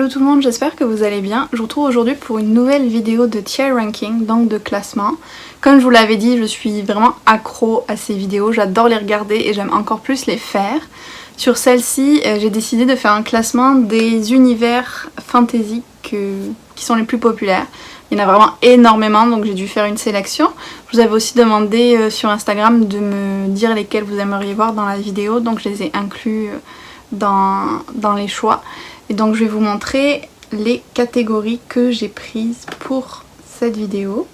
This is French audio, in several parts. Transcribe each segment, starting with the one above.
Hello tout le monde, j'espère que vous allez bien. Je vous retrouve aujourd'hui pour une nouvelle vidéo de tier ranking, donc de classement. Comme je vous l'avais dit, je suis vraiment accro à ces vidéos, j'adore les regarder et j'aime encore plus les faire. Sur celle-ci, j'ai décidé de faire un classement des univers fantasy qui sont les plus populaires. Il y en a vraiment énormément, donc j'ai dû faire une sélection. Je vous avais aussi demandé sur Instagram de me dire lesquels vous aimeriez voir dans la vidéo, donc je les ai inclus dans les choix. Et donc je vais vous montrer les catégories que j'ai prises pour cette vidéo.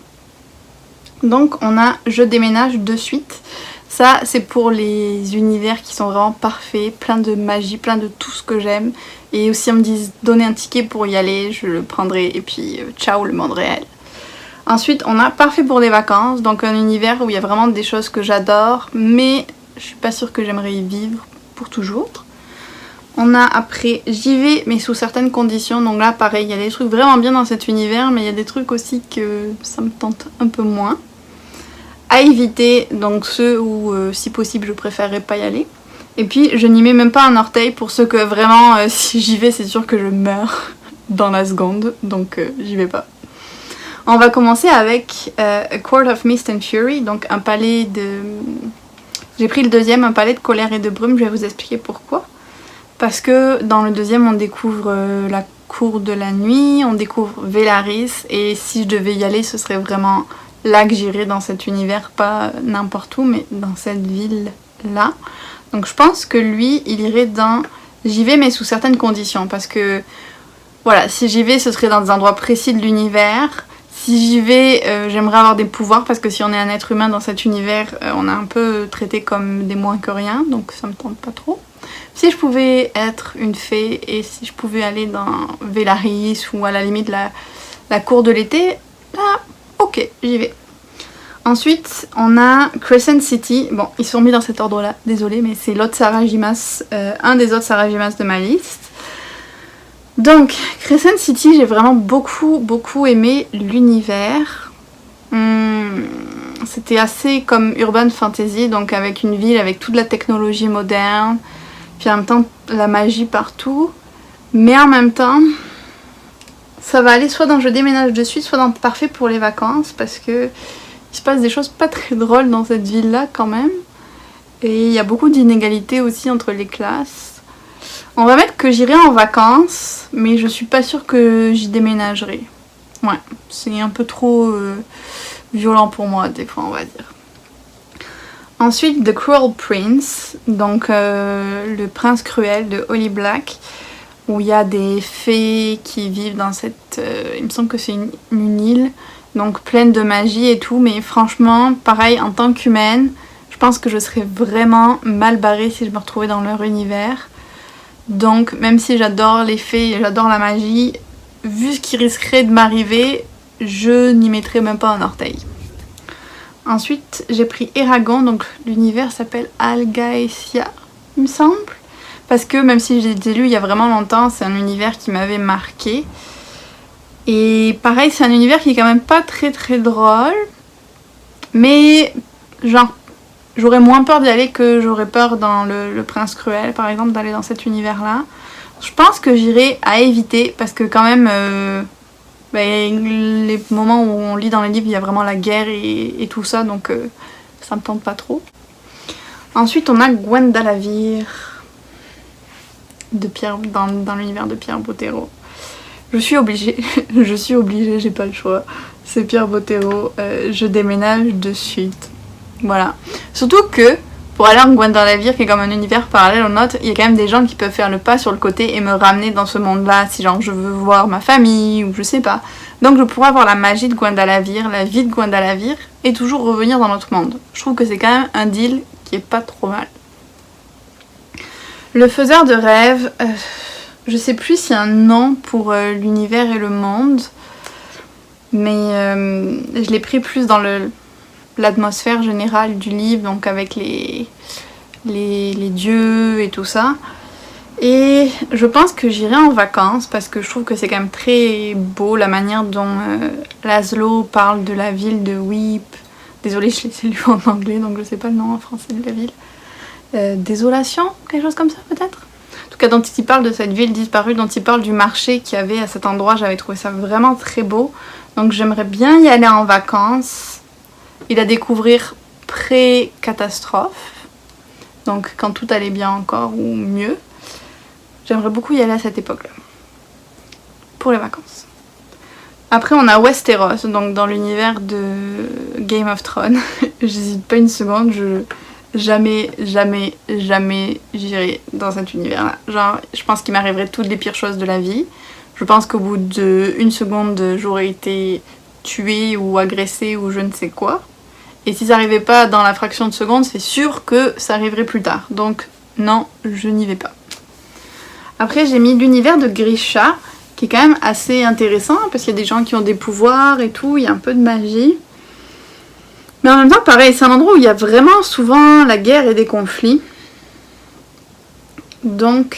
Donc on a je déménage de suite. Ça c'est pour les univers qui sont vraiment parfaits, plein de magie, plein de tout ce que j'aime. Et aussi on me dit donnez un ticket pour y aller, je le prendrai et puis ciao le monde réel. Ensuite on a parfait pour les vacances, donc un univers où il y a vraiment des choses que j'adore, mais je suis pas sûre que j'aimerais y vivre pour toujours. On a après j'y vais mais sous certaines conditions, donc là pareil il y a des trucs vraiment bien dans cet univers mais il y a des trucs aussi que ça me tente un peu moins. À éviter, donc ceux où si possible je préférerais pas y aller. Et puis je n'y mets même pas un orteil pour ceux que vraiment si j'y vais c'est sûr que je meurs dans la seconde, donc j'y vais pas. On va commencer avec A Court of Mist and Fury, donc un palais de... J'ai pris le deuxième, un palais de colère et de brume, je vais vous expliquer pourquoi. Parce que dans le deuxième on découvre la cour de la nuit, on découvre Velaris et si je devais y aller ce serait vraiment là que j'irais dans cet univers, pas n'importe où mais dans cette ville là. Donc je pense que lui il irait dans j'y vais mais sous certaines conditions parce que voilà si j'y vais ce serait dans des endroits précis de l'univers. Si j'y vais j'aimerais avoir des pouvoirs parce que si on est un être humain dans cet univers on est un peu traité comme des moins que rien donc ça me tente pas trop. Si je pouvais être une fée et si je pouvais aller dans Velaris ou à la limite la cour de l'été, là, ok, j'y vais. Ensuite, on a Crescent City. Bon, ils sont mis dans cet ordre-là, désolé, mais c'est l'autre Sarajimas, un des autres Sarajimas de ma liste. Donc, Crescent City, j'ai vraiment beaucoup aimé l'univers. C'était assez comme Urban Fantasy, donc avec une ville, avec toute la technologie moderne. Puis en même temps la magie partout, mais en même temps ça va aller soit dans je déménage de suite, soit dans parfait pour les vacances parce que il se passe des choses pas très drôles dans cette ville là quand même et il y a beaucoup d'inégalités aussi entre les classes. On va mettre que j'irai en vacances mais je suis pas sûre que j'y déménagerai. Ouais, c'est un peu trop violent pour moi des fois on va dire. Ensuite, The Cruel Prince, donc le prince cruel de Holly Black, où il y a des fées qui vivent dans cette... il me semble que c'est une île, donc pleine de magie et tout, mais franchement, pareil, en tant qu'humaine, je pense que je serais vraiment mal barrée si je me retrouvais dans leur univers. Donc, même si j'adore les fées et j'adore la magie, vu ce qui risquerait de m'arriver, je n'y mettrais même pas un orteil. Ensuite, j'ai pris Eragon, donc l'univers s'appelle Algaesia, il me semble. Parce que même si j'ai lu il y a vraiment longtemps, c'est un univers qui m'avait marqué. Et pareil, c'est un univers qui est quand même pas très drôle. Mais genre, j'aurais moins peur d'y aller que j'aurais peur dans le Prince Cruel, par exemple, d'aller dans cet univers-là. Je pense que j'irai à éviter, parce que quand même... les moments où on lit dans les livres il y a vraiment la guerre et tout ça donc ça me tente pas trop. Ensuite on a Gwendalavir de Pierre, dans l'univers de Pierre Bottero. Je suis obligée, j'ai pas le choix. C'est Pierre Bottero, je déménage de suite. Voilà. Surtout que pour aller en Gwendalavir qui est comme un univers parallèle aux nôtres, il y a quand même des gens qui peuvent faire le pas sur le côté et me ramener dans ce monde-là si genre je veux voir ma famille ou je sais pas. Donc je pourrais avoir la magie de Gwendalavir, la vie de Gwendalavir et toujours revenir dans notre monde. Je trouve que c'est quand même un deal qui est pas trop mal. Le faiseur de rêves, je sais plus s'il y a un nom pour l'univers et le monde, mais je l'ai pris plus dans l'atmosphère générale du livre, donc avec les dieux et tout ça. Et je pense que j'irai en vacances parce que je trouve que c'est quand même très beau la manière dont Laszlo parle de la ville de Weep. Désolée, je l'ai lu en anglais donc je sais pas le nom en français de la ville. Désolation, quelque chose comme ça peut-être. tout cas dont il parle de cette ville disparue, dont il parle du marché qu'il y avait à cet endroit. J'avais trouvé ça vraiment très beau. Donc j'aimerais bien y aller en vacances et la découvrir pré-catastrophe. Donc quand tout allait bien encore ou mieux. J'aimerais beaucoup y aller à cette époque-là. Pour les vacances. Après on a Westeros, donc dans l'univers de Game of Thrones. J'hésite pas une seconde, jamais j'irai dans cet univers-là. Genre, je pense qu'il m'arriverait toutes les pires choses de la vie. Je pense qu'au bout d'une seconde, j'aurais été tuée ou agressée ou je ne sais quoi. Et si ça n'arrivait pas dans la fraction de seconde, c'est sûr que ça arriverait plus tard. Donc non, je n'y vais pas. Après j'ai mis l'univers de Grisha, qui est quand même assez intéressant, parce qu'il y a des gens qui ont des pouvoirs et tout, il y a un peu de magie. Mais en même temps, pareil, c'est un endroit où il y a vraiment souvent la guerre et des conflits. Donc,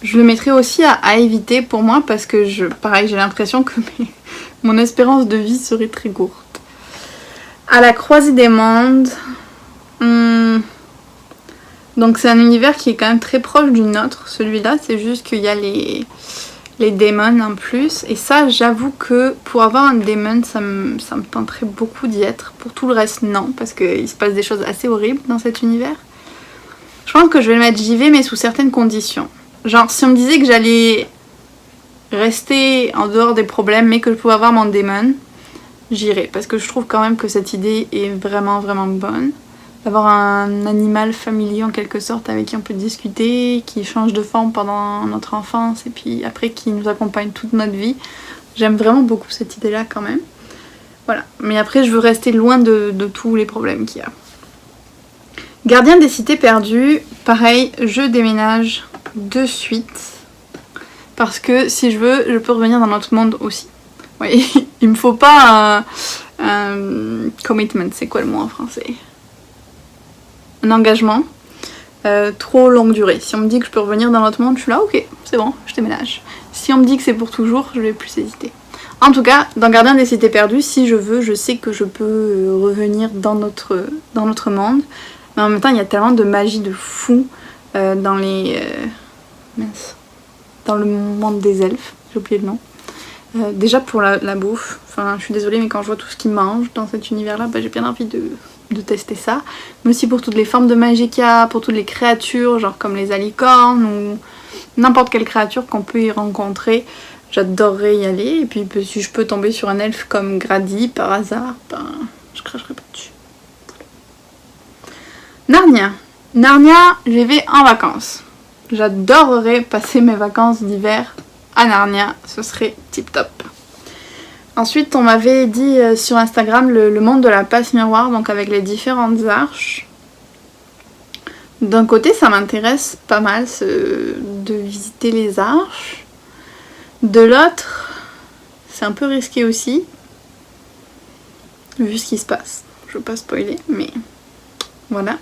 je le mettrai aussi à éviter pour moi, parce que, pareil, j'ai l'impression que mon espérance de vie serait très courte. À la croisée des mondes... Donc c'est un univers qui est quand même très proche du nôtre, celui-là. C'est juste qu'il y a les démons en plus. Et ça, j'avoue que pour avoir un démon, ça me tenterait beaucoup d'y être. Pour tout le reste, non, parce qu'il se passe des choses assez horribles dans cet univers. Je pense que je vais le mettre j'y vais, mais sous certaines conditions. Genre, si on me disait que j'allais rester en dehors des problèmes, mais que je pouvais avoir mon démon, j'irais. Parce que je trouve quand même que cette idée est vraiment, vraiment bonne. D'avoir un animal familier en quelque sorte avec qui on peut discuter, qui change de forme pendant notre enfance et puis après qui nous accompagne toute notre vie. J'aime vraiment beaucoup cette idée-là quand même. Voilà. Mais après je veux rester loin de tous les problèmes qu'il y a. Gardien des cités perdues, pareil, je déménage de suite. Parce que si je veux, je peux revenir dans notre monde aussi. Ouais, il me faut pas un commitment, c'est quoi le mot en français ? Un engagement trop longue durée. Si on me dit que je peux revenir dans notre monde, je suis là, ok, c'est bon, je déménage. Si on me dit que c'est pour toujours, je vais plus hésiter. En tout cas, dans Gardien des cités perdues, si je veux, je sais que je peux revenir dans notre monde. Mais en même temps, il y a tellement de magie de fou dans le monde des elfes, j'ai oublié le nom. Déjà pour la bouffe, enfin je suis désolée mais quand je vois tout ce qu'ils mangent dans cet univers là, j'ai bien envie de tester ça. Mais aussi pour toutes les formes de magie qu'il y a, pour toutes les créatures, genre comme les alicornes ou n'importe quelle créature qu'on peut y rencontrer. J'adorerais y aller. Et puis si je peux tomber sur un elfe comme Grady par hasard, je cracherai pas dessus. Narnia. Narnia, j'y vais en vacances. J'adorerais passer mes vacances d'hiver à Narnia, ce serait tip top. Ensuite, on m'avait dit sur Instagram le monde de la passe miroir, donc avec les différentes arches. D'un côté, ça m'intéresse pas mal de visiter les arches. De l'autre, c'est un peu risqué aussi, vu ce qui se passe. Je veux pas spoiler, mais voilà.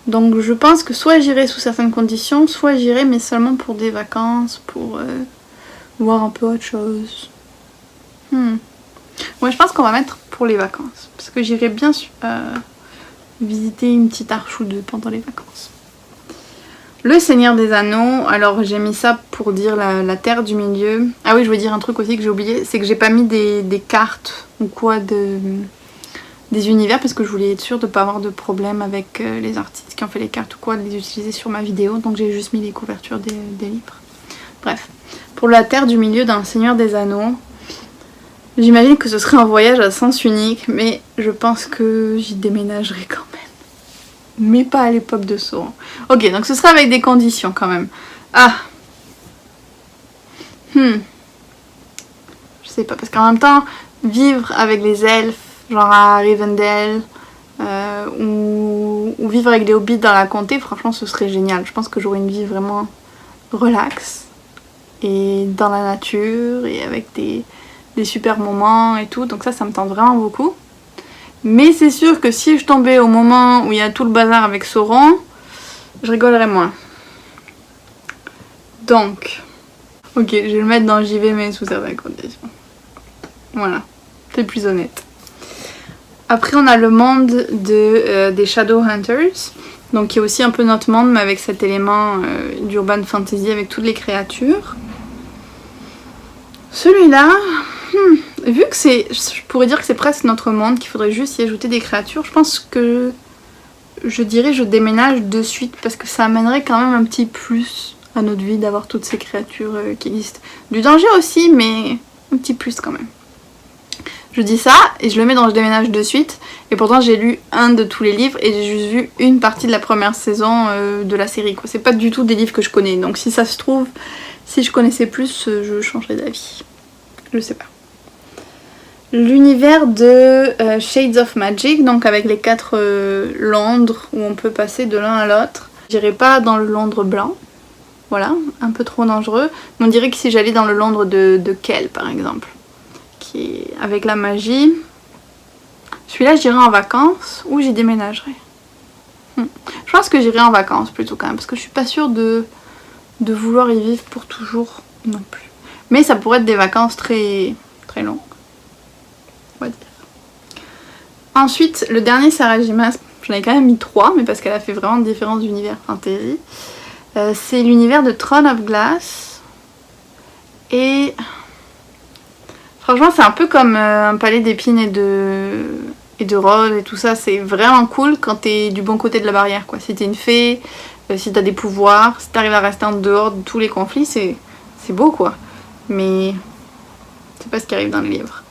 Donc je pense que soit j'irai sous certaines conditions, soit j'irai mais seulement pour des vacances, pour voir un peu autre chose. Ouais, je pense qu'on va mettre pour les vacances. Parce que j'irai bien visiter une petite arche ou deux pendant les vacances. Le Seigneur des Anneaux, alors j'ai mis ça pour dire la terre du milieu. Ah oui, je veux dire un truc aussi que j'ai oublié, c'est que j'ai pas mis des cartes ou quoi des univers parce que je voulais être sûre de ne pas avoir de problème avec les artistes qui ont fait les cartes ou quoi, de les utiliser sur ma vidéo. Donc j'ai juste mis les couvertures des livres. Bref, pour la terre du milieu d'un Seigneur des Anneaux, j'imagine que ce serait un voyage à sens unique, mais je pense que j'y déménagerai quand même. Mais pas à l'époque de Sauron. Ok, donc ce sera avec des conditions quand même. Ah. Je sais pas, parce qu'en même temps, vivre avec les elfes, genre à Rivendell, ou vivre avec des hobbits dans la comté, franchement ce serait génial. Je pense que j'aurais une vie vraiment relax, et dans la nature, et avec des super moments et tout, donc ça me tente vraiment beaucoup. Mais c'est sûr que si je tombais au moment où il y a tout le bazar avec Sauron, je rigolerais moins. Donc, ok, je vais le mettre dans j'y vais mais sous certaines conditions. Voilà, c'est plus honnête. Après on a le monde des Shadowhunters. Donc il y a aussi un peu notre monde mais avec cet élément d'urban fantasy avec toutes les créatures. Celui-là, vu que je pourrais dire que c'est presque notre monde, qu'il faudrait juste y ajouter des créatures, je pense que je dirais je déménage de suite parce que ça amènerait quand même un petit plus à notre vie d'avoir toutes ces créatures qui existent. Du danger aussi, mais un petit plus quand même. Je dis ça et je le mets dans je déménage de suite et pourtant j'ai lu un de tous les livres et j'ai juste vu une partie de la première saison de la série quoi. C'est pas du tout des livres que je connais donc si ça se trouve, si je connaissais plus je changerais d'avis. Je sais pas. L'univers de Shades of Magic, donc avec les 4 Londres où on peut passer de l'un à l'autre. J'irai pas dans le Londres blanc, voilà, un peu trop dangereux. On dirait que si j'allais dans le Londres de Kell par exemple, qui est avec la magie, celui-là j'irai en vacances ou j'y déménagerai. Je pense que j'irai en vacances plutôt quand même, parce que je suis pas sûre de vouloir y vivre pour toujours non plus. Mais ça pourrait être des vacances très, très longues. On va dire. Ensuite, le dernier Sarah J. Maas, j'en ai quand même mis 3, mais parce qu'elle a fait vraiment différents univers fantasy. C'est l'univers de Throne of Glass. Et franchement, c'est un peu comme un palais d'épines et de roses et tout ça. C'est vraiment cool quand t'es du bon côté de la barrière, quoi. Si t'es une fée, si t'as des pouvoirs, si t'arrives à rester en dehors de tous les conflits, c'est beau, quoi. Mais c'est pas ce qui arrive dans les livres.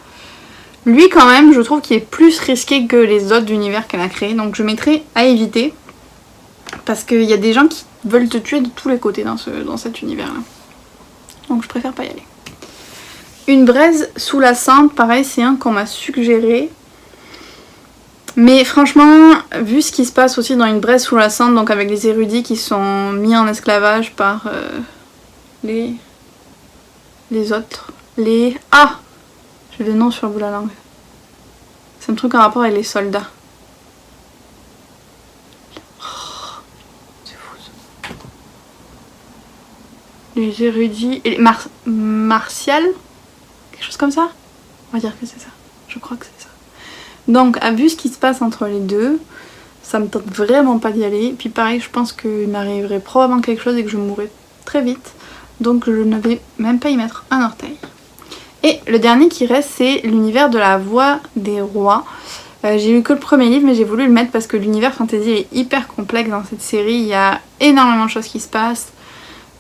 Lui quand même je trouve qu'il est plus risqué que les autres univers qu'elle a créés, donc je mettrai à éviter parce qu'il y a des gens qui veulent te tuer de tous les côtés dans cet univers là, donc je préfère pas y aller. Une braise sous la cendre, pareil c'est un qu'on m'a suggéré, mais franchement vu ce qui se passe aussi dans une braise sous la cendre, donc avec les érudits qui sont mis en esclavage par les autres, j'ai des noms sur le bout de la langue. C'est un truc en rapport avec les soldats. Oh, c'est fou ça. Les érudits... Et les martial, quelque chose comme ça. On va dire que c'est ça. Je crois que c'est ça. Donc, vu ce qui se passe entre les deux, ça me tente vraiment pas d'y aller. Puis pareil, je pense qu'il m'arriverait probablement quelque chose et que je mourrais très vite. Donc je ne vais même pas y mettre un orteil. Et le dernier qui reste, c'est l'univers de la Voix des Rois. J'ai lu que le premier livre, mais j'ai voulu le mettre parce que l'univers fantasy est hyper complexe dans cette série. Il y a énormément de choses qui se passent.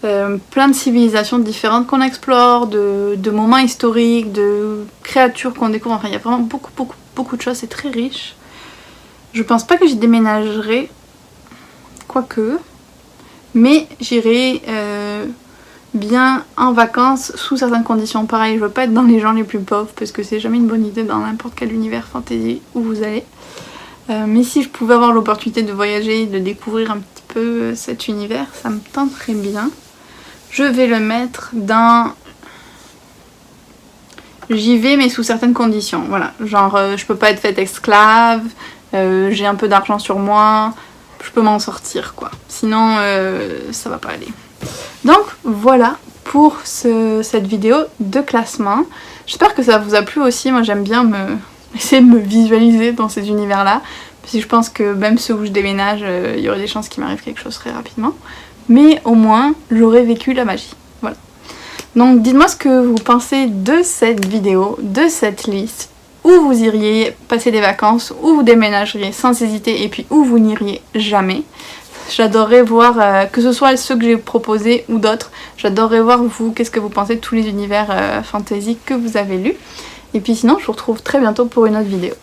Plein de civilisations différentes qu'on explore, de moments historiques, de créatures qu'on découvre. Enfin, il y a vraiment beaucoup de choses. C'est très riche. Je pense pas que j'y déménagerai. Quoique. Mais j'irai... bien en vacances sous certaines conditions. Pareil, je veux pas être dans les gens les plus pauvres parce que c'est jamais une bonne idée dans n'importe quel univers fantasy où vous allez. Mais si je pouvais avoir l'opportunité de voyager, de découvrir un petit peu cet univers, ça me tenterait bien. Je vais le mettre dans... J'y vais mais sous certaines conditions. Voilà, genre je peux pas être faite esclave, j'ai un peu d'argent sur moi, je peux m'en sortir quoi. Sinon ça va pas aller. Donc voilà pour cette vidéo de classement. J'espère que ça vous a plu aussi. Moi j'aime bien essayer de me visualiser dans ces univers là. Parce que je pense que même ceux où je déménage, il y aurait des chances qu'il m'arrive quelque chose très rapidement. Mais au moins j'aurais vécu la magie. Voilà. Donc dites-moi ce que vous pensez de cette vidéo, de cette liste. Où vous iriez passer des vacances, où vous déménageriez sans hésiter et puis où vous n'iriez jamais. J'adorerais voir, que ce soit ceux que j'ai proposés ou d'autres, j'adorerais voir vous, qu'est-ce que vous pensez de tous les univers fantasy que vous avez lus. Et puis sinon, je vous retrouve très bientôt pour une autre vidéo.